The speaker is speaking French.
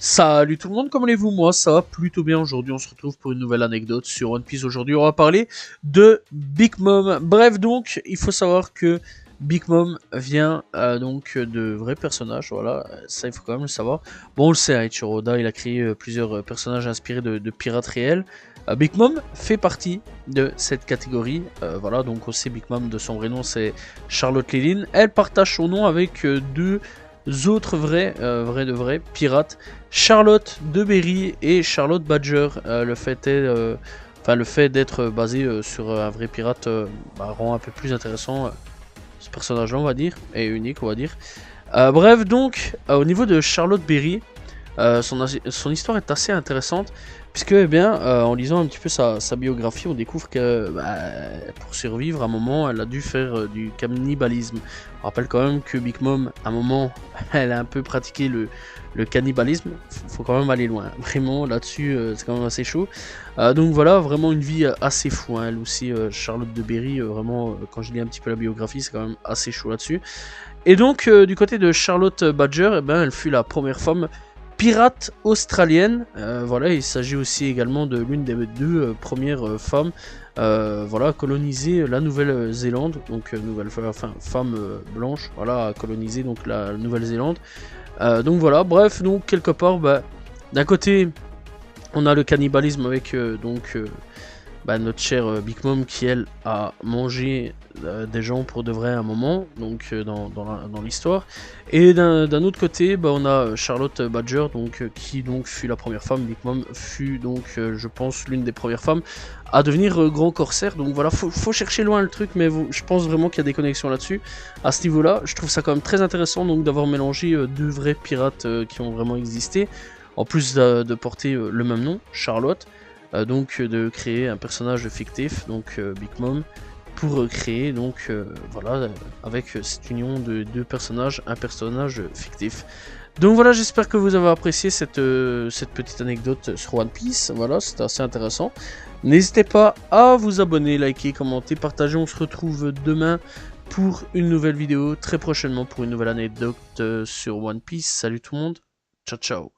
Salut tout le monde, comment allez-vous? Moi ça va plutôt bien. Aujourd'hui on se retrouve pour une nouvelle anecdote sur One Piece. Aujourd'hui on va parler de Big Mom. Bref, donc il faut savoir que Big Mom vient donc de vrais personnages, voilà, ça il faut quand même le savoir. Bon, on le sait, Eiichiro Oda il a créé plusieurs personnages inspirés de pirates réels. Big Mom fait partie de cette catégorie, voilà, donc on sait Big Mom de son vrai nom c'est Charlotte Lilin. Elle partage son nom avec deux autres vrais pirates, Charlotte de Berry et Charlotte Badger. Le fait d'être basé sur un vrai pirate rend un peu plus intéressant ce personnage-là, on va dire, et unique, on va dire. Bref, donc, au niveau de Charlotte Berry, son histoire est assez intéressante, puisque, eh bien, en lisant un petit peu sa biographie, on découvre que pour survivre, à un moment, elle a dû faire du cannibalisme. On rappelle quand même que Big Mom, à un moment, elle a un peu pratiqué le cannibalisme. Faut quand même aller loin. Vraiment, là-dessus, c'est quand même assez chaud. Donc voilà, vraiment une vie assez fou. Hein. Elle aussi, Charlotte de Berry, vraiment, quand je lis un petit peu la biographie, c'est quand même assez chaud là-dessus. Et donc, du côté de Charlotte Badger, eh ben, elle fut la première femme pirate australienne. Voilà, il s'agit aussi également de l'une des deux premières femmes voilà, à coloniser la Nouvelle-Zélande, donc femme blanche, voilà, à coloniser donc la Nouvelle-Zélande. Donc voilà, bref, donc quelque part, d'un côté, on a le cannibalisme avec notre chère Big Mom qui elle a mangé des gens pour de vrai à un moment, donc dans l'histoire. Et d'un autre côté, on a Charlotte Badger, qui fut la première femme. Big Mom fut donc, je pense, l'une des premières femmes à devenir grand corsaire. Donc voilà, faut chercher loin le truc, mais je pense vraiment qu'il y a des connexions là-dessus. À ce niveau-là, je trouve ça quand même très intéressant donc d'avoir mélangé deux vrais pirates qui ont vraiment existé, en plus de porter le même nom, Charlotte. Donc de créer un personnage fictif, donc Big Mom, pour créer voilà, avec cette union de deux personnages, un personnage fictif. Donc voilà, j'espère que vous avez apprécié cette petite anecdote sur One Piece. Voilà, c'était assez intéressant. N'hésitez pas à vous abonner, liker, commenter, partager. On se retrouve demain pour une nouvelle vidéo, très prochainement pour une nouvelle anecdote sur One Piece. Salut tout le monde, ciao ciao.